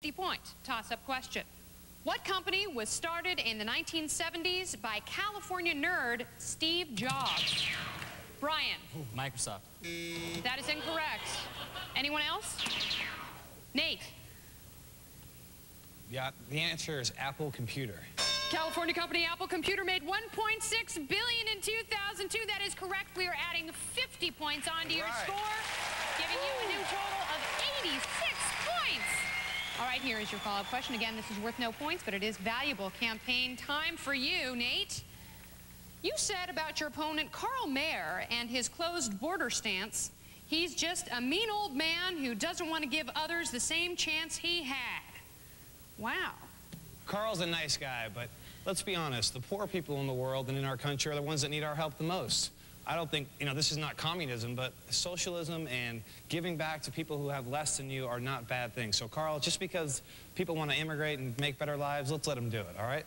50-point toss-up question. What company was started in the 1970s by California nerd Steve Jobs? Brian. Microsoft. That is incorrect. Anyone else? Nate. Yeah, the answer is Apple Computer. California company Apple Computer made $1.6 billion in 2002. That is correct. We are adding 50 points onto your score, giving you a new total of 86 points. All right, here is your follow-up question. Again, this is worth no points, but it is valuable campaign time for you, Nate. You said about your opponent, Karl Mayer, and his closed border stance, he's just a mean old man who doesn't want to give others the same chance he had. Wow. Carl's a nice guy, but let's be honest, the poor people in the world and in our country are the ones that need our help the most. I don't think, this is not communism, but socialism and giving back to people who have less than you are not bad things. So, Carl, just because people want to immigrate and make better lives, let's let them do it, all right?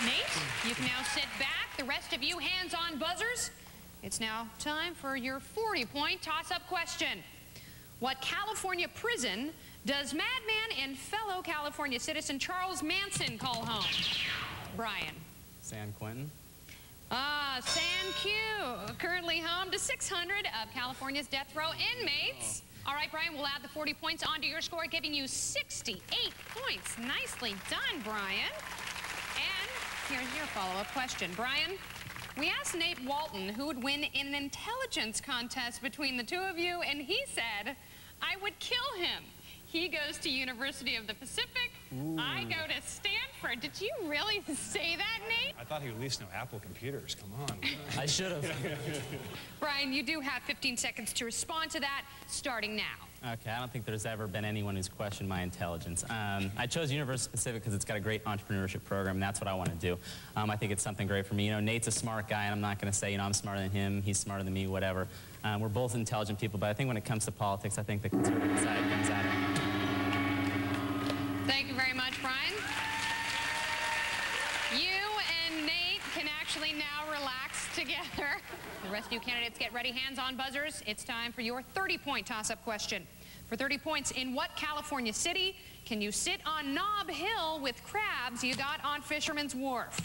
Nate, you can now sit back. The rest of you, hands on buzzers. It's now time for your 40-point toss-up question. What California prison does madman and fellow California citizen Charles Manson call home? Brian. San Quentin. San Q, currently home to 600 of California's death row inmates. All right, Brian, we'll add the 40 points onto your score, giving you 68 points. Nicely done, Brian. And here's your follow-up question. Brian, we asked Nate Walton who would win in an intelligence contest between the two of you, and he said, I would kill him. He goes to University of the Pacific. Ooh. I go to Stanford. Did you really say that, Nate? I thought he would at least know Apple Computers. Come on. I should have. Brian, you do have 15 seconds to respond to that, starting now. Okay, I don't think there's ever been anyone who's questioned my intelligence. I chose University of the Pacific because it's got a great entrepreneurship program, and that's what I want to do. I think it's something great for me. Nate's a smart guy, and I'm not going to say, I'm smarter than him, he's smarter than me, whatever. We're both intelligent people, but I think when it comes to politics, I think the conservative side comes out. Thank you very much, Brian. You and Nate can actually now relax together. The rest of you candidates get ready, hands on buzzers. It's time for your 30-point toss-up question. For 30 points, in what California city can you sit on Nob Hill with crabs you got on Fisherman's Wharf?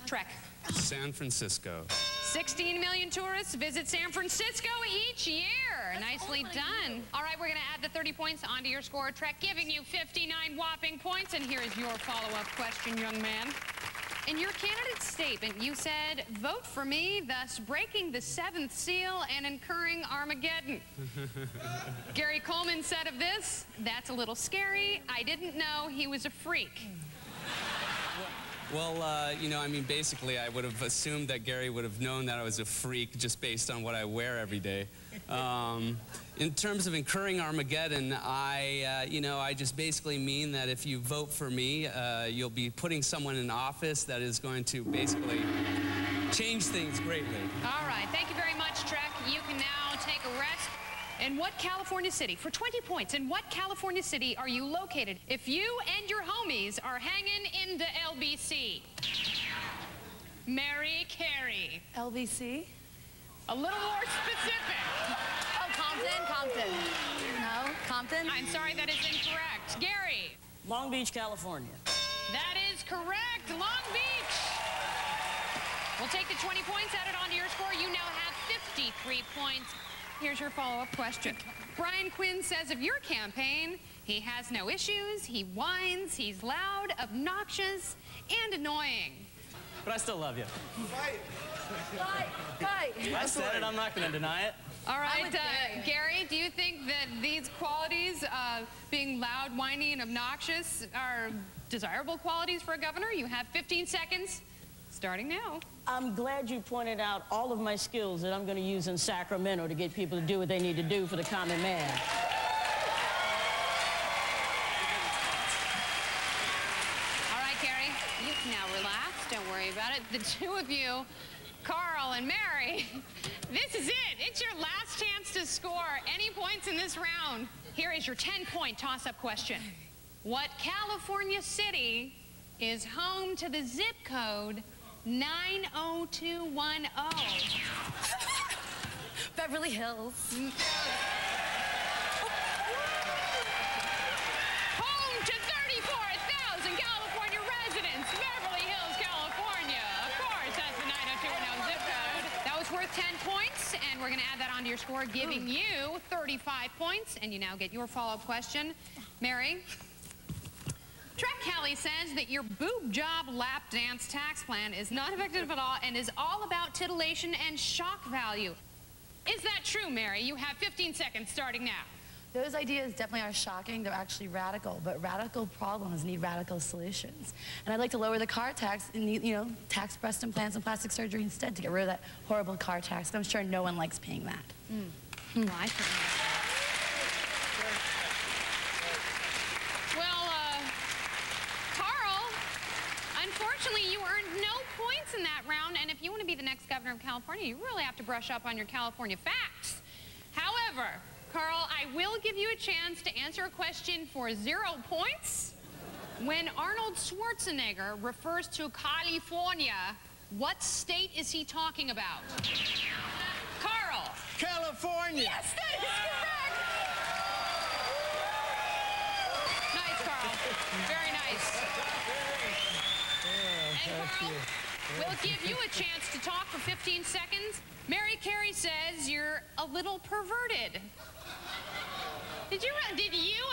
Trek. San Francisco. 16 million tourists visit San Francisco each year. Nicely done. All right, we're going to add the 30 points onto your score, Trek, giving you 59 whopping points. And here is your follow-up question, young man. In your candidate statement, you said, vote for me, thus breaking the seventh seal and incurring Armageddon. Gary Coleman said of this, that's a little scary. I didn't know he was a freak. Well, basically, I would have assumed that Gary would have known that I was a freak just based on what I wear every day. In terms of incurring Armageddon, I just basically mean that if you vote for me, you'll be putting someone in office that is going to basically change things greatly. All right, thank you very much, Trek. You can now take a rest. In what California city, for 20 points, in what California city are you located if you and your homies are hanging into LBC? Mary Carey. LBC? A little more specific. Oh, Compton? No, Compton? I'm sorry, that is incorrect. Gary. Long Beach, California. That is correct, Long Beach. We'll take the 20 points, add it onto your score. You now have 53 points. Here's your follow-up question. Brian Quinn says of your campaign, he has no issues, he whines, he's loud, obnoxious, and annoying. But I still love you. Fight! I said it, I'm not going to deny it. All right, Gary, do you think that these qualities, being loud, whiny, and obnoxious, are desirable qualities for a governor? You have 15 seconds, starting now. I'm glad you pointed out all of my skills that I'm going to use in Sacramento to get people to do what they need to do for the common man. All right, Gary, you can now relax. Don't worry about it. The two of you, Carl and Mary, this is it. It's your last chance to score any points in this round. Here is your 10-point toss-up question. What California city is home to the zip code 90210? Beverly Hills. 10 points, and we're going to add that onto your score, giving you 35 points. And you now get your follow-up question. Mary, Track Kelly says that your boob job lap dance tax plan is not effective at all and is all about titillation and shock value. Is that true, Mary? You have 15 seconds starting now. Those ideas definitely are shocking. They're actually radical, but radical problems need radical solutions. And I'd like to lower the car tax and, tax breast implants and plastic surgery instead to get rid of that horrible car tax. I'm sure no one likes paying that. Well, I think Carl, unfortunately, you earned no points in that round, and if you want to be the next governor of California, you really have to brush up on your California facts. However, Carl, I will give you a chance to answer a question for 0 points. When Arnold Schwarzenegger refers to California, what state is he talking about? Carl. California. Yes, that is correct. Nice, Carl. Very nice. And Carl, we'll give you a chance to talk for 15 seconds. Mary Carey says you're a little perverted. Did you,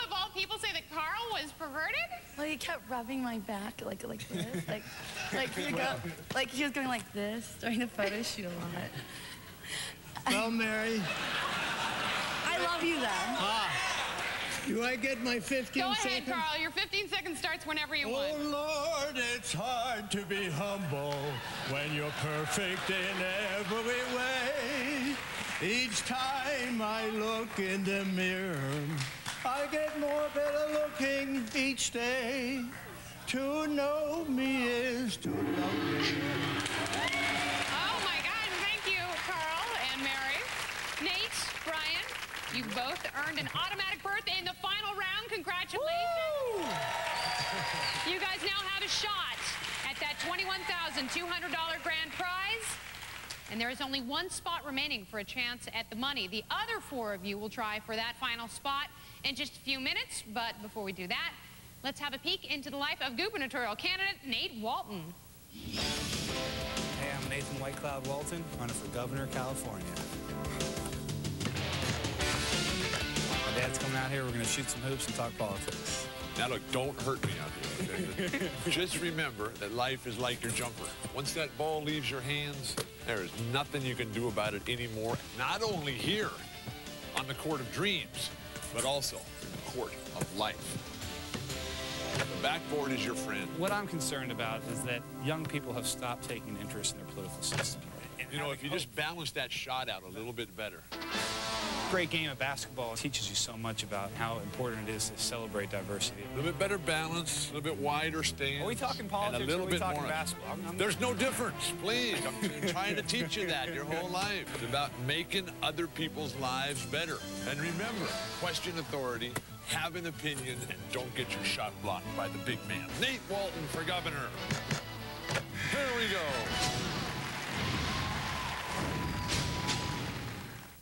of all people, say that Carl was perverted? Well, he kept rubbing my back like this, he was going like this during the photo shoot a lot. Well, Mary. I love you, then. Do I get my 15 seconds? Go ahead, Carl. Your 15 seconds starts whenever you want. Oh, Lord, it's hard to be humble when you're perfect in every way. Each time I look in the mirror, I get more better looking each day. To know me is to love me. Oh, my God. Thank you, Carl and Mary. Nate, Brian, you both earned an automatic berth in the final round. Congratulations. Woo! You guys now have a shot at that $21,200 grand prize. And there is only one spot remaining for a chance at the money. The other 4 of you will try for that final spot in just a few minutes. But before we do that, let's have a peek into the life of gubernatorial candidate Nate Walton. Hey, I'm Nathan White Cloud Walton, running for governor of California. My dad's coming out here. We're going to shoot some hoops and talk politics. Now, look, don't hurt me out here, okay? Just remember that life is like your jumper. Once that ball leaves your hands, there is nothing you can do about it anymore. Not only here on the court of dreams, but also in the court of life. The backboard is your friend. What I'm concerned about is that young people have stopped taking interest in their political system. You know, if you just balance that shot out a little bit better. Great game of basketball teaches you so much about how important it is to celebrate diversity. A little bit better balance, a little bit wider stance. Are we talking politics and a little or are we bit talking more basketball? There's no difference, please. I'm trying to teach you that your whole life. It's about making other people's lives better. And remember, question authority, have an opinion, and don't get your shot blocked by the big man. Nate Walton for governor. There we go.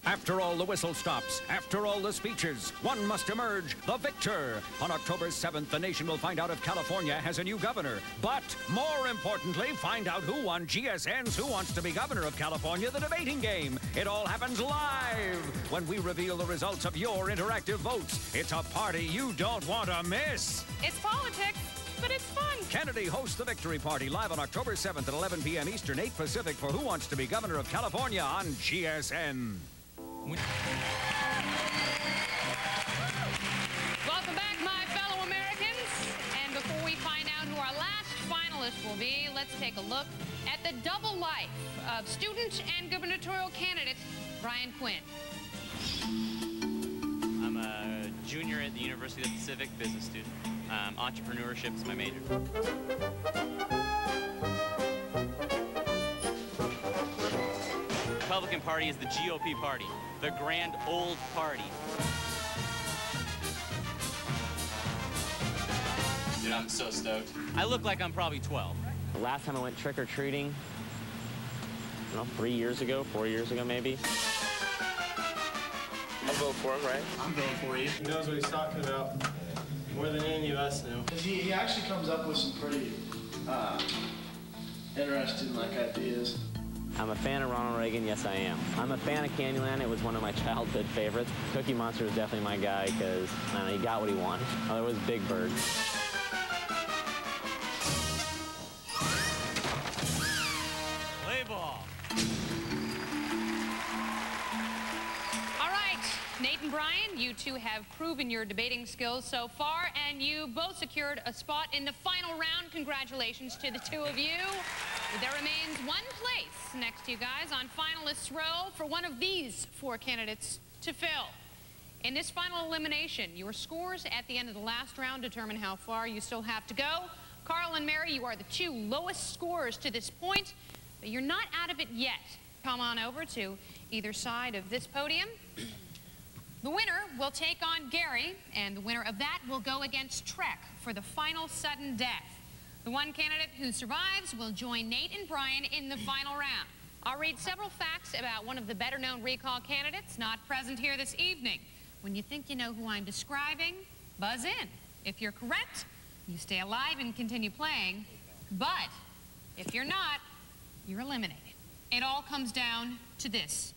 After all the whistle stops, after all the speeches, one must emerge the victor. On October 7th, the nation will find out if California has a new governor. But more importantly, find out who won GSN's Who Wants to Be Governor of California, the debating game. It all happens live when we reveal the results of your interactive votes. It's a party you don't want to miss. It's politics, but it's fun. Kennedy hosts the Victory Party live on October 7th at 11 p.m. Eastern, 8 Pacific for Who Wants to Be Governor of California on GSN. Welcome back, my fellow Americans. And before we find out who our last finalist will be, let's take a look at the double life of student and gubernatorial candidate Brian Quinn. I'm a junior at the University of the Pacific, business student. Entrepreneurship is my major. The Republican Party is the GOP party, the grand old party. Dude, I'm so stoked. I look like I'm probably 12. The last time I went trick-or-treating, I don't know, 3 years ago, 4 years ago maybe. I'll vote for him, right? I'm voting for you. He knows what he's talking about more than any of us do. He actually comes up with some pretty interesting ideas. I'm a fan of Ronald Reagan, yes I am. I'm a fan of Candyland, it was one of my childhood favorites. Cookie Monster was definitely my guy because, I don't know, he got what he wanted. Oh, there was Big Bird. Play ball. All right, Nate and Brian, you two have proven your debating skills so far, and you both secured a spot in the final round. Congratulations to the two of you. There remains one place next to you guys on finalists row for one of these four candidates to fill. In this final elimination, your scores at the end of the last round determine how far you still have to go. Carl and Mary, you are the two lowest scorers to this point, but you're not out of it yet. Come on over to either side of this podium. The winner will take on Gary, and the winner of that will go against Trek for the final sudden death. The one candidate who survives will join Nate and Brian in the final round. I'll read several facts about one of the better-known recall candidates not present here this evening. When you think you know who I'm describing, buzz in. If you're correct, you stay alive and continue playing. But if you're not, you're eliminated. It all comes down to this.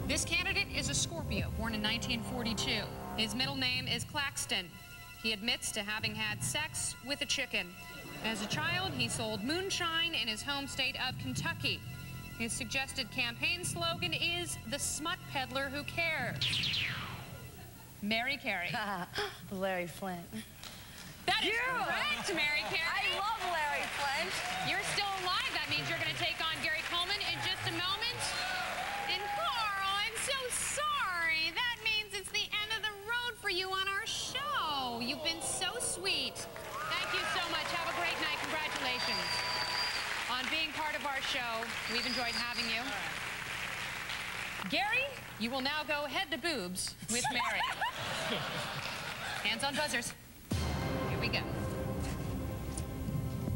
This candidate is a Scorpio, born in 1942. His middle name is Claxton. He admits to having had sex with a chicken. As a child, he sold moonshine in his home state of Kentucky. His suggested campaign slogan is, "The smut peddler who cares." Mary Carey. Larry Flint. That is correct, Mary Carey. I love Larry Flint. You're still alive. That means you're going to take on Gary Coleman in just a moment. And Carl, I'm so sorry. That means it's the end of the road for you on our show. You've been so sweet. Thank you so much. Have a great night. Congratulations on being part of our show. We've enjoyed having you. Gary, you will now go head to boobs with Mary. Hands on buzzers. Here we go.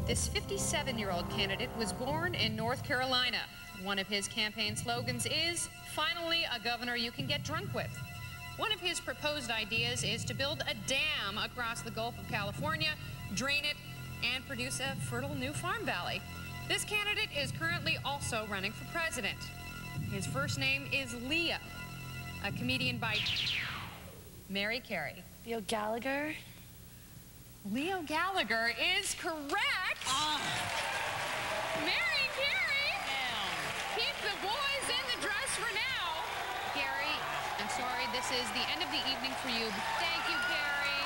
This 57-year-old candidate was born in North Carolina. One of his campaign slogans is, "Finally, a governor you can get drunk with." One of his proposed ideas is to build a dam across the Gulf of California, drain it, and produce a fertile new farm valley. This candidate is currently also running for president. His first name is Leo, a comedian by Mary Carey. Leo Gallagher. Leo Gallagher is correct. Mary Carey. Keep the boys in the dress for now. Gary, I'm sorry, this is the end of the evening for you. Thank you, Gary.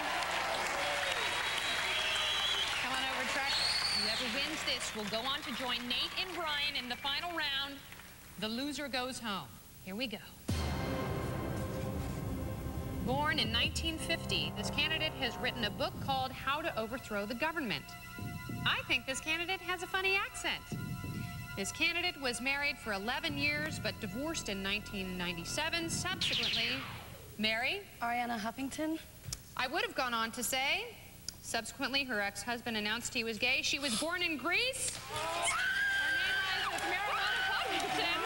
Come on over, Trek. Whoever wins this will go on to join Nate and Brian in the final round. The loser goes home. Here we go. Born in 1950, this candidate has written a book called How to Overthrow the Government. I think this candidate has a funny accent. This candidate was married for 11 years, but divorced in 1997. Subsequently, Mary? Ariana Huffington. I would have gone on to say, subsequently, her ex-husband announced he was gay. She was born in Greece. Her name is Marijuana Huffington.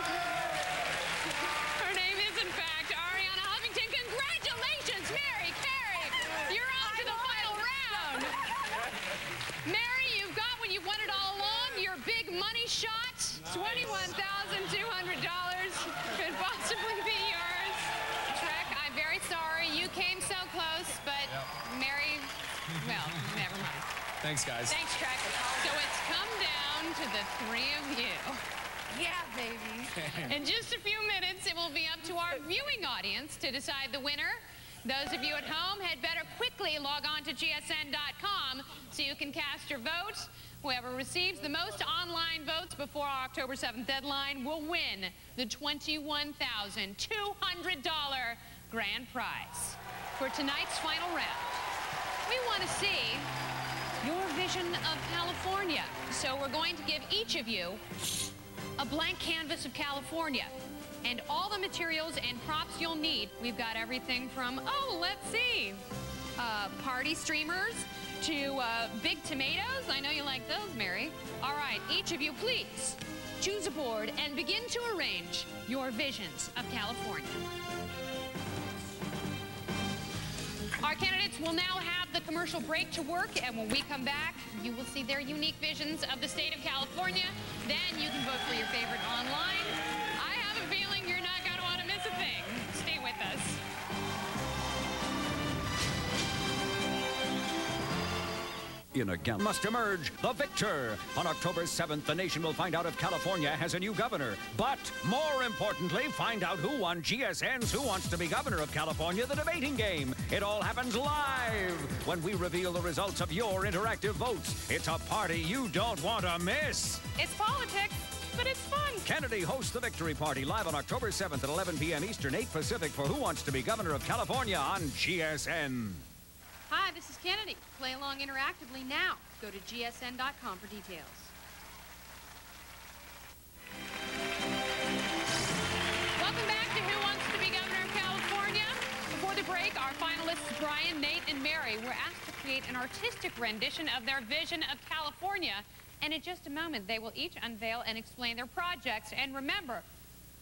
Her name is, in fact, Ariana Huffington. Congratulations, Mary Carey. You're on to the final round. Mary, you've got what you've wanted all along. Your big money shot, $21,200 could possibly be yours. Trek, I'm very sorry. You came so close, but Mary, well, never mind. Thanks, guys. Thanks, Trek. So it's come down to the three of you. Yeah, baby. In just a few minutes, it will be up to our viewing audience to decide the winner. Those of you at home had better quickly log on to gsn.com so you can cast your vote. Whoever receives the most online votes before our October 7th deadline will win the $21,200 grand prize. For tonight's final round, we want to see your vision of California. So we're going to give each of you a blank canvas of California and all the materials and props you'll need. We've got everything from, let's see, party streamers to big tomatoes. I know you like those, Mary. All right, each of you, please choose a board and begin to arrange your visions of California. Our candidates will now have the commercial break to work, and when we come back, you will see their unique visions of the state of California. Then you can vote for your favorite online. I have a feeling you're not going to want to miss a thing. Stay with us. In a gallon must emerge the victor. On October 7th, the nation will find out if California has a new governor. But more importantly, find out who won GSN's Who Wants to Be Governor of California, the debating game. It all happens live when we reveal the results of your interactive votes. It's a party you don't want to miss. It's politics, but it's fun. Kennedy hosts the Victory Party live on October 7th at 11 p.m. Eastern, 8 Pacific for Who Wants to Be Governor of California on GSN. Hi, this is Kennedy. Play along interactively now. Go to gsn.com for details. Welcome back to Who Wants to Be Governor of California. Before the break, our finalists Brian, Nate, and Mary were asked to create an artistic rendition of their vision of California. And in just a moment, they will each unveil and explain their projects. And remember,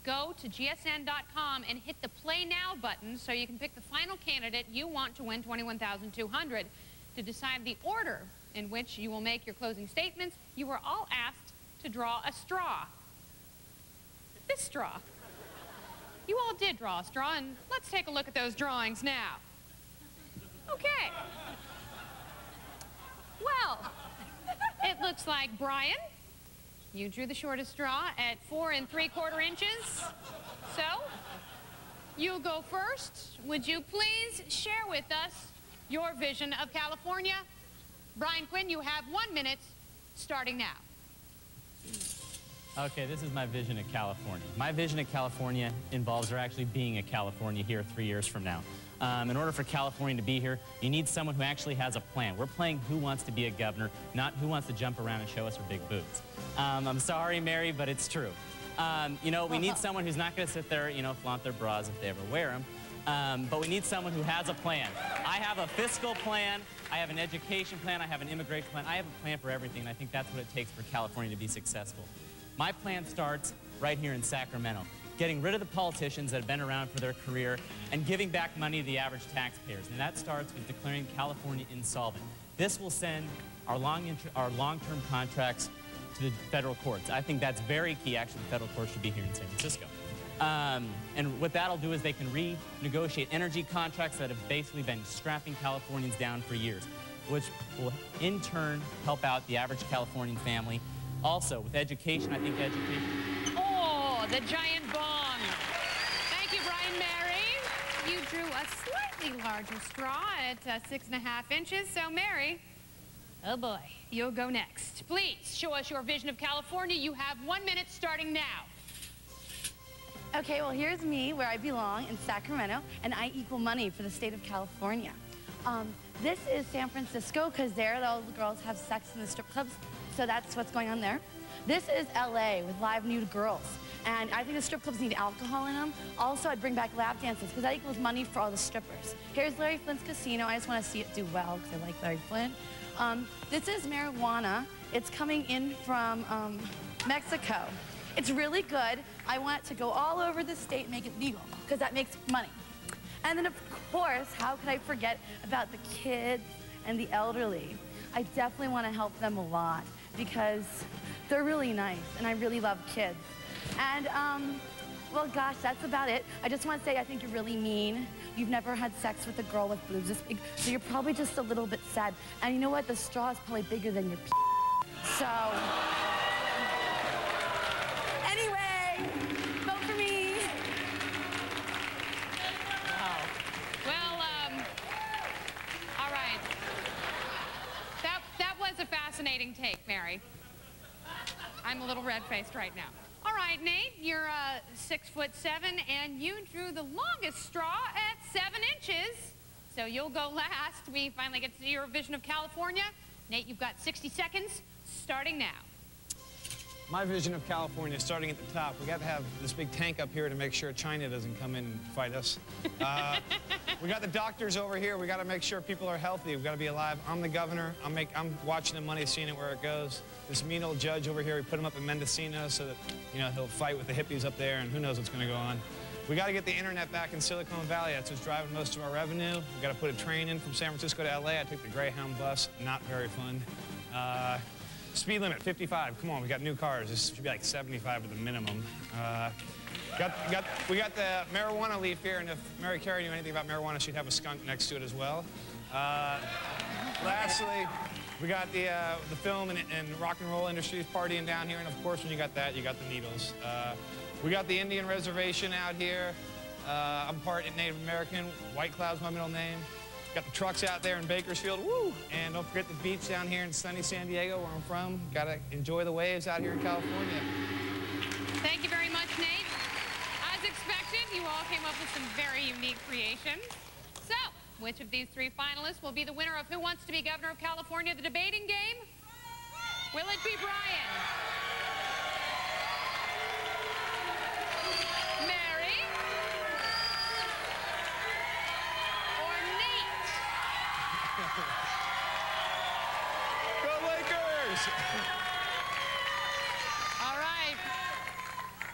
go to gsn.com and hit the Play Now button so you can pick the final candidate you want to win $21,200. To decide the order in which you will make your closing statements, you were all asked to draw a straw. This straw. You all did draw a straw, and let's take a look at those drawings now. Okay. Well, it looks like Brian, you drew the shortest straw at 4 3/4 inches. So, you'll go first. Would you please share with us your vision of California? Brian Quinn, you have 1 minute starting now. Okay, this is my vision of California. My vision of California involves there actually being a California here 3 years from now. In order for California to be here, you need someone who actually has a plan. We're playing Who Wants to Be a Governor, not who wants to jump around and show us her big boobs. I'm sorry, Mary, but it's true. You know, we need someone who's not going to sit there, you know, flaunt their bras if they ever wear them. But we need someone who has a plan. I have a fiscal plan, I have an education plan, I have an immigration plan. I have a plan for everything, and I think that's what it takes for California to be successful. My plan starts right here in Sacramento, getting rid of the politicians that have been around for their career and giving back money to the average taxpayers. And that starts with declaring California insolvent. This will send our long-term contracts to the federal courts. I think that's very key. Actually, the federal courts should be here in San Francisco. And what that'll do is they can renegotiate energy contracts that have basically been strapping Californians down for years, which will in turn help out the average Californian family. Also, with education, I think education... Oh, the giant bong. Thank you, Brian. Mary, you drew a slightly larger straw at 6.5 inches. So, Mary, oh boy, you'll go next. Please show us your vision of California. You have 1 minute starting now. Okay, well, here's me where I belong in Sacramento, and I equal money for the state of California. This is San Francisco, because there all the girls have sex in the strip clubs, so that's what's going on there. This is LA with live nude girls, and I think the strip clubs need alcohol in them. Also, I'd bring back lap dances, because that equals money for all the strippers. Here's Larry Flint's casino. I just want to see it do well, because I like Larry Flint. This is marijuana. It's coming in from Mexico. It's really good. I want it to go all over the state and make it legal, because that makes money. And then, of course, how could I forget about the kids and the elderly? I definitely want to help them a lot, because they're really nice, and I really love kids. And, well, gosh, that's about it. I just want to say I think you're really mean. You've never had sex with a girl with boobs this big, so you're probably just a little bit sad. And you know what? The straw is probably bigger than your So... Anyway, vote for me. Wow. Well, all right. That was a fascinating take, Mary. I'm a little red-faced right now. All right, Nate, you're 6'7", and you drew the longest straw at 7 inches. So you'll go last. We finally get to see your vision of California. Nate, you've got 60 seconds, starting now. My vision of California, starting at the top, we got to have this big tank up here to make sure China doesn't come in and fight us. We got the doctors over here. We got to make sure people are healthy. We got to be alive. I'm the governor. I'm watching the money, seeing it where it goes. This mean old judge over here, we put him up in Mendocino so that, you know, he'll fight with the hippies up there, and who knows what's going to go on. We got to get the internet back in Silicon Valley. That's what's driving most of our revenue. We got to put a train in from San Francisco to LA. I took the Greyhound bus. Not very fun. Speed limit, 55. Come on, we got new cars. This should be like 75 at the minimum. We got the marijuana leaf here, and if Mary Carey knew anything about marijuana, she'd have a skunk next to it as well. Lastly, we got the film and rock and roll industries partying down here, and of course, when you got that, you got the needles. We got the Indian reservation out here. I'm part Native American. White Cloud's my middle name. Got the trucks out there in Bakersfield, woo! And don't forget the beach down here in sunny San Diego, where I'm from. Gotta enjoy the waves out here in California. Thank you very much, Nate. As expected, you all came up with some very unique creations. So, which of these three finalists will be the winner of Who Wants to be Governor of California, the debating game? Will it be Brian? Mary? Or Nate? Go Lakers! All right.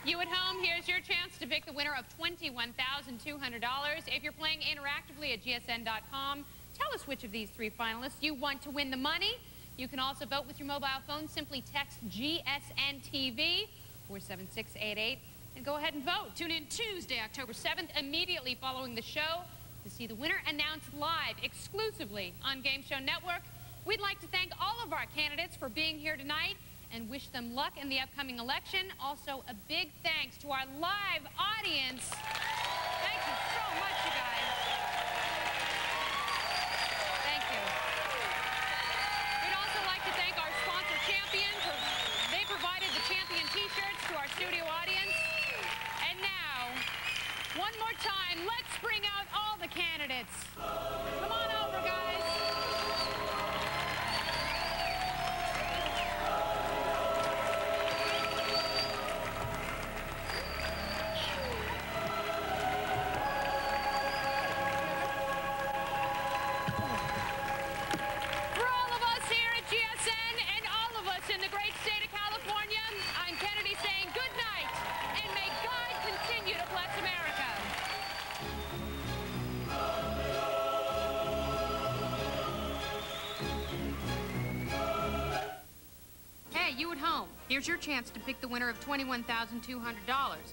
You at home, here's your chance to pick the winner of $21,200. If you're playing interactively at gsn.com, tell us which of these three finalists you want to win the money. You can also vote with your mobile phone. Simply text GSN-TV 47688 and go ahead and vote. Tune in Tuesday, October 7th, immediately following the show, to see the winner announced live exclusively on Game Show Network. We'd like to thank all of our candidates for being here tonight and wish them luck in the upcoming election. Also, a big thanks to our live audience. Thank you so much, you guys. Thank you. We'd also like to thank our sponsor, Champion. They provided the Champion T-shirts to our studio audience. And now, one more time, let's bring out all the candidates. Come on over, guys. You at home, here's your chance to pick the winner of $21,200.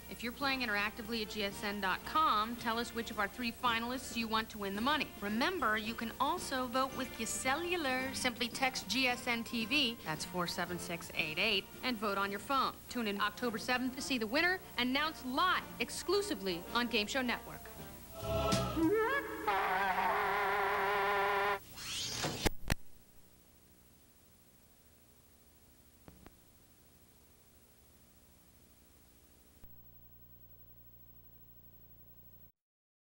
If you're playing interactively at gsn.com, tell us which of our three finalists you want to win the money. Remember, you can also vote with your cellular. Simply text GSN-TV, that's 47688, and vote on your phone. Tune in October 7th to see the winner announced live exclusively on Game Show Network.